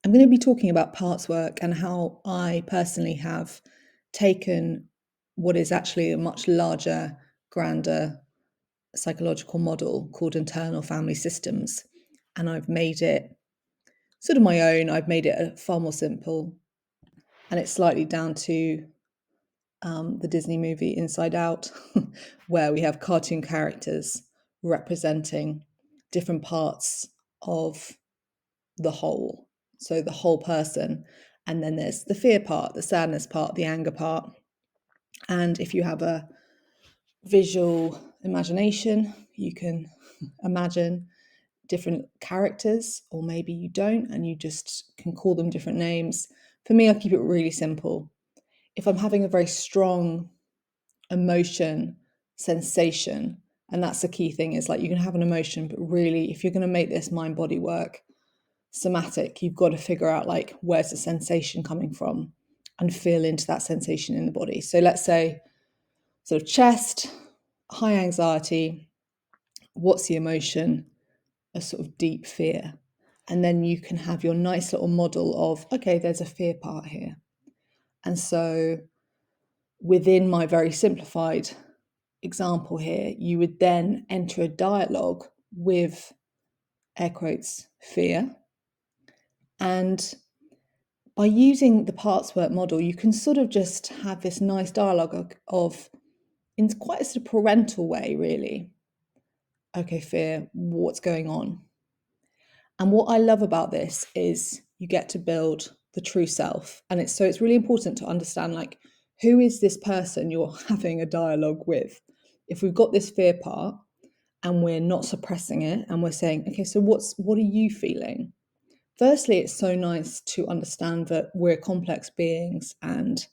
I'm going to be talking about parts work and how I personally have taken what is actually a much larger, grander psychological model called internal family systems, and I've made it sort of my own. I've made it far more simple, and it's slightly down to the Disney movie Inside Out, where we have cartoon characters representing different parts of the whole. So the whole person. And then there's the fear part, the sadness part, the anger part. And if you have a visual imagination, you can imagine different characters, or maybe you don't, and you just can call them different names. For me, I keep it really simple. If I'm having a very strong emotion, sensation, and that's the key thing, is like you can have an emotion, but really, if you're going to make this mind body work, somatic, you've got to figure out like where's the sensation coming from and feel into that sensation in the body. So let's say sort of chest, high anxiety, what's the emotion? A sort of deep fear. And then you can have your nice little model of, okay, there's a fear part here. And so within my very simplified example here, you would then enter a dialogue with, air quotes, fear. And by using the parts work model, you can sort of just have this nice dialogue of, in quite a sort of parental way, really. Okay, fear, what's going on? And what I love about this is you get to build the true self. And it's really important to understand, like, who is this person you're having a dialogue with? If we've got this fear part and we're not suppressing it and we're saying, okay, so what are you feeling? Firstly, it's so nice to understand that we're complex beings, and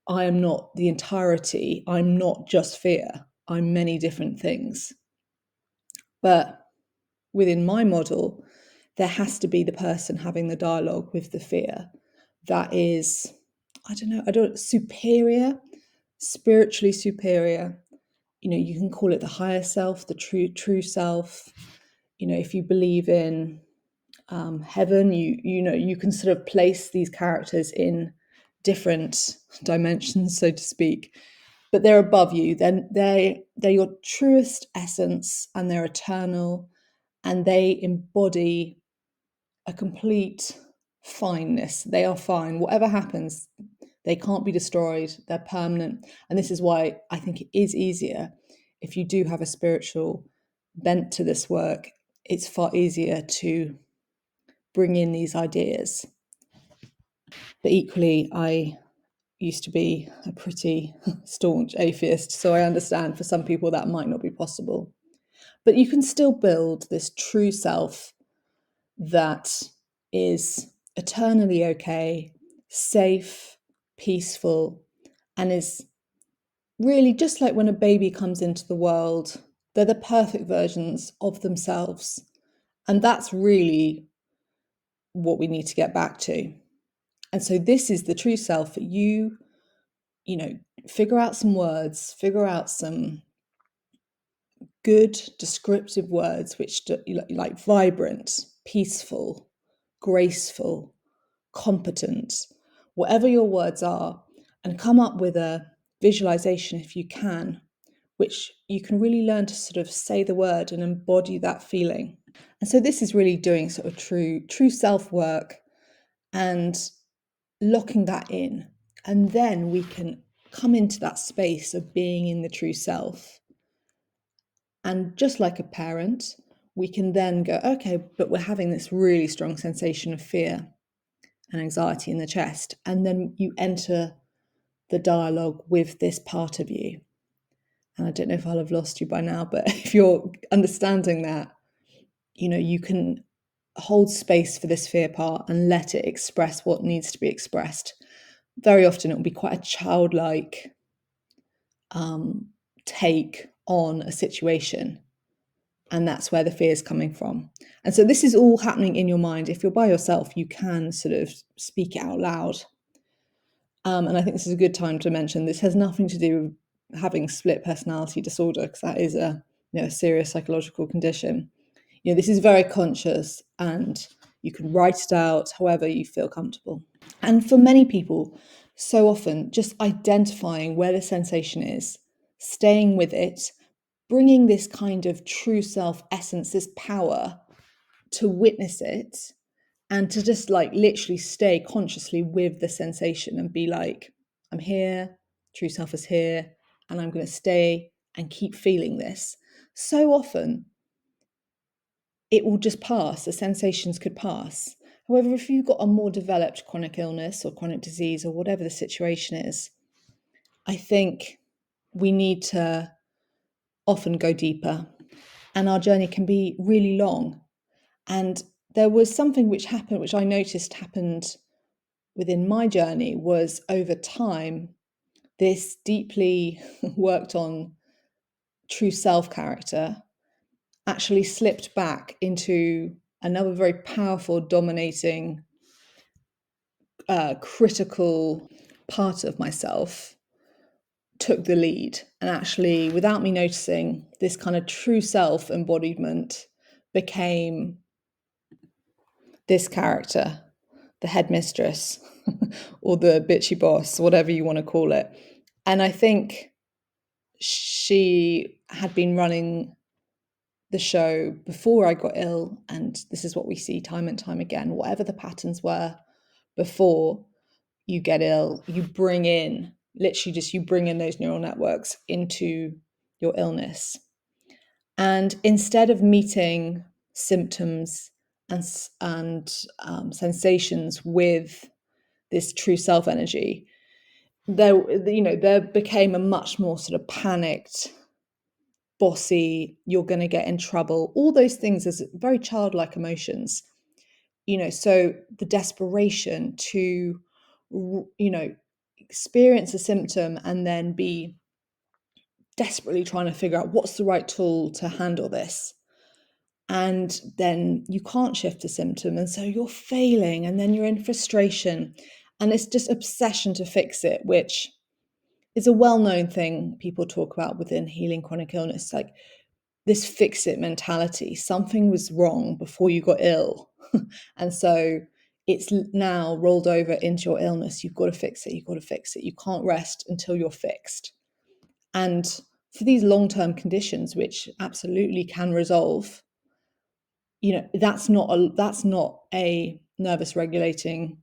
I am not the entirety. I'm not just fear. I'm many different things. But within my model, there has to be the person having the dialogue with the fear that is, superior, spiritually superior. You can call it the higher self, the true self. If you believe in heaven, you can sort of place these characters in different dimensions, so to speak, but they're above you. Then they're your truest essence, and they're eternal, and they embody a complete fineness. They are fine. Whatever happens, they can't be destroyed. They're permanent. And this is why I think it is easier if you do have a spiritual bent to this work. It's far easier to bring in these ideas. But equally, I used to be a pretty staunch atheist, so I understand for some people that might not be possible. But you can still build this true self that is eternally okay, safe, peaceful, and is really just like when a baby comes into the world. They're the perfect versions of themselves. And that's really what we need to get back to. And so this is the true self that you figure out some words, figure out some good descriptive words, which like vibrant, peaceful, graceful, competent, whatever your words are, and come up with a visualization if you can, which you can really learn to sort of say the word and embody that feeling. And so this is really doing sort of true self work and locking that in. And then we can come into that space of being in the true self. And just like a parent, we can then go, okay, but we're having this really strong sensation of fear and anxiety in the chest. And then you enter the dialogue with this part of you. And I don't know if I'll have lost you by now, but if you're understanding that, you can hold space for this fear part and let it express what needs to be expressed. Very often it will be quite a childlike take on a situation. And that's where the fear is coming from. And so this is all happening in your mind. If you're by yourself, you can sort of speak it out loud. And I think this is a good time to mention this has nothing to do with having split personality disorder, because that is a serious psychological condition. This is very conscious, and You can write it out however you feel comfortable. And for many people, so often just identifying where the sensation is, staying with it, bringing this kind of true self essence, this power to witness it, and to just like literally stay consciously with the sensation and be like, I'm here, true self is here, and I'm going to stay and keep feeling this. So often it will just pass, the sensations could pass. However, if you've got a more developed chronic illness or chronic disease or whatever the situation is, I think we need to often go deeper, and our journey can be really long. And there was something which happened, which I noticed happened within my journey, was over time, this deeply worked on true self character actually slipped back into another very powerful, dominating, critical part of myself took the lead. And actually, without me noticing, this kind of true self embodiment became this character, the headmistress or the bitchy boss, whatever you want to call it. And I think she had been running the show before I got ill, and this is what we see time and time again. Whatever the patterns were before you get ill, you bring in those neural networks into your illness. And instead of meeting symptoms and sensations with this true self energy, there became a much more sort of panicked, bossy, you're going to get in trouble, all those things as very childlike emotions. So the desperation to experience a symptom and then be desperately trying to figure out what's the right tool to handle this. And then you can't shift a symptom, and so you're failing, and then you're in frustration, and it's just obsession to fix it, which is a well-known thing people talk about within healing chronic illness, like this fix it mentality. Something was wrong before you got ill. And so it's now rolled over into your illness. You've got to fix it. You've got to fix it. You can't rest until you're fixed. And for these long-term conditions, which absolutely can resolve, that's not a nervous regulating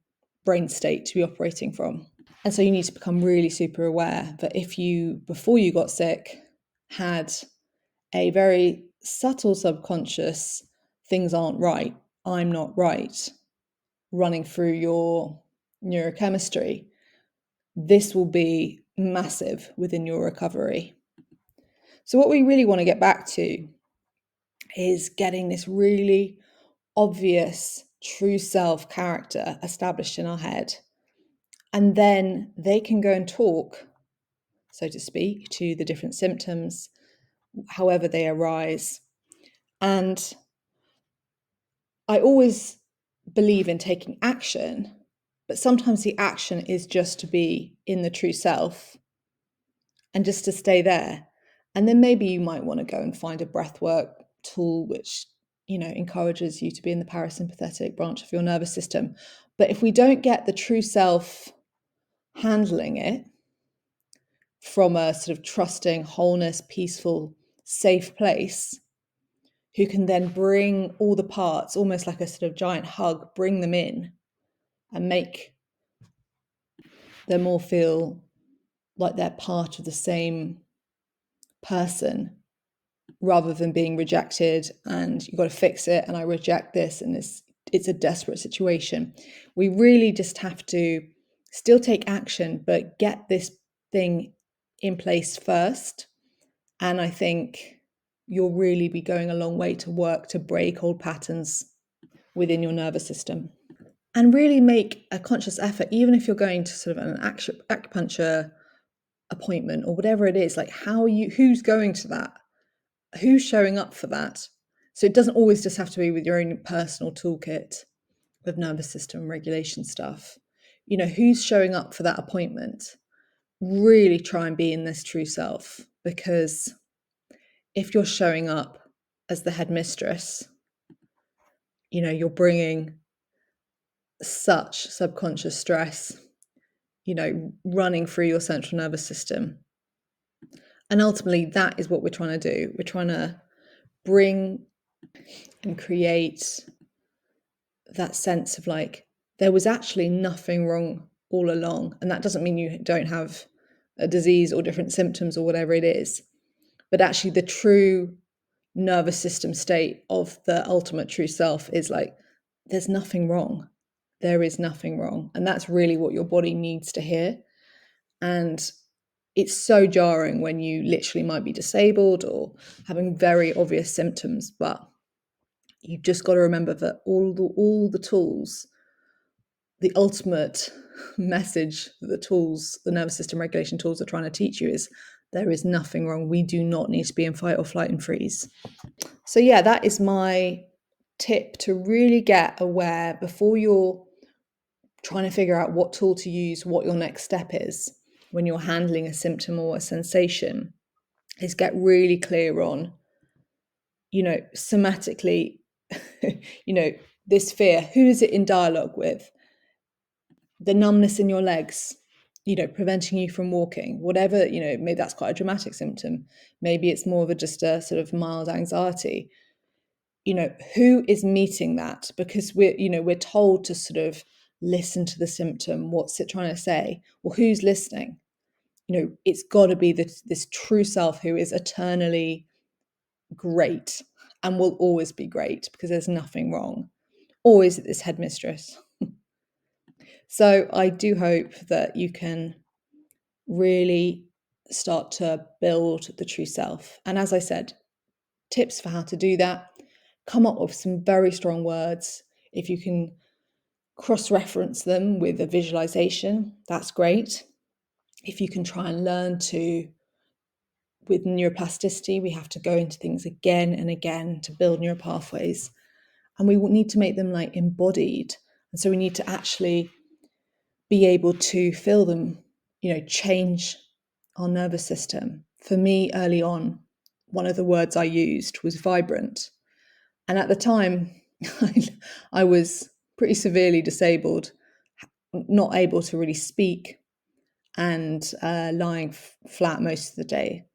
brain state to be operating from. And so you need to become really super aware that if you, before you got sick, had a very subtle subconscious, things aren't right, I'm not right, running through your neurochemistry, this will be massive within your recovery. So what we really want to get back to is getting this really obvious true self character established in our head. And then they can go and talk, so to speak, to the different symptoms, however they arise. And I always believe in taking action, but sometimes the action is just to be in the true self and just to stay there. And then maybe you might want to go and find a breathwork tool which encourages you to be in the parasympathetic branch of your nervous system. But if we don't get the true self handling it from a sort of trusting, wholeness, peaceful, safe place, who can then bring all the parts, almost like a sort of giant hug, bring them in and make them all feel like they're part of the same person, rather than being rejected and you've got to fix it and I reject this and it's a desperate situation. We really just have to still take action, but get this thing in place first. And I think you'll really be going a long way to work to break old patterns within your nervous system. And really make a conscious effort, even if you're going to sort of an acupuncture appointment or whatever it is, like who's going to that? Who's showing up for that? So it doesn't always just have to be with your own personal toolkit of nervous system regulation stuff. Who's showing up for that appointment? Really try and be in this true self, because if you're showing up as the headmistress, you're bringing such subconscious stress, running through your central nervous system. And ultimately, that is what we're trying to do. We're trying to bring and create that sense of like, there was actually nothing wrong all along. And that doesn't mean you don't have a disease or different symptoms or whatever it is, but actually the true nervous system state of the ultimate true self is like, there's nothing wrong. There is nothing wrong. And that's really what your body needs to hear. And it's so jarring when you literally might be disabled or having very obvious symptoms, but you've just got to remember that all the tools, the ultimate message that the nervous system regulation tools are trying to teach you is there is nothing wrong. We do not need to be in fight or flight and freeze. So yeah, that is my tip, to really get aware before you're trying to figure out what tool to use, what your next step is when you're handling a symptom or a sensation, is get really clear on, somatically, this fear, who is it in dialogue with? The numbness in your legs, preventing you from walking, whatever, maybe that's quite a dramatic symptom. Maybe it's more of just a sort of mild anxiety. Who is meeting that? Because we're told to sort of listen to the symptom. What's it trying to say? Well, who's listening? It's got to be this true self who is eternally great and will always be great because there's nothing wrong. Or is it this headmistress? So I do hope that you can really start to build the true self. And as I said, tips for how to do that: come up with some very strong words. If you can cross-reference them with a visualization, that's great. If you can try and learn to, with neuroplasticity, we have to go into things again and again to build neural pathways. And we need to make them like embodied. And so we need to actually be able to feel them, change our nervous system. For me, early on, one of the words I used was vibrant. And at the time, I was pretty severely disabled, not able to really speak, and lying flat most of the day.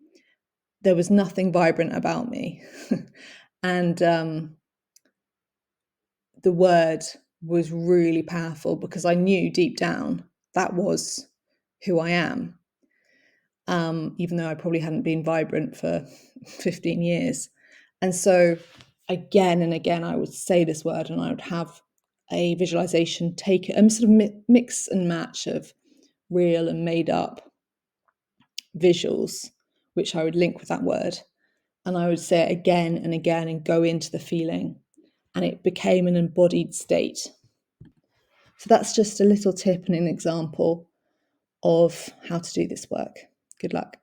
There was nothing vibrant about me. And the word was really powerful because I knew deep down that was who I am, even though I probably hadn't been vibrant for 15 years. And so again and again, I would say this word and I would have a visualization, take it, a sort of mix and match of real and made up visuals, which I would link with that word. And I would say it again and again and go into the feeling. And it became an embodied state. So that's just a little tip and an example of how to do this work. Good luck.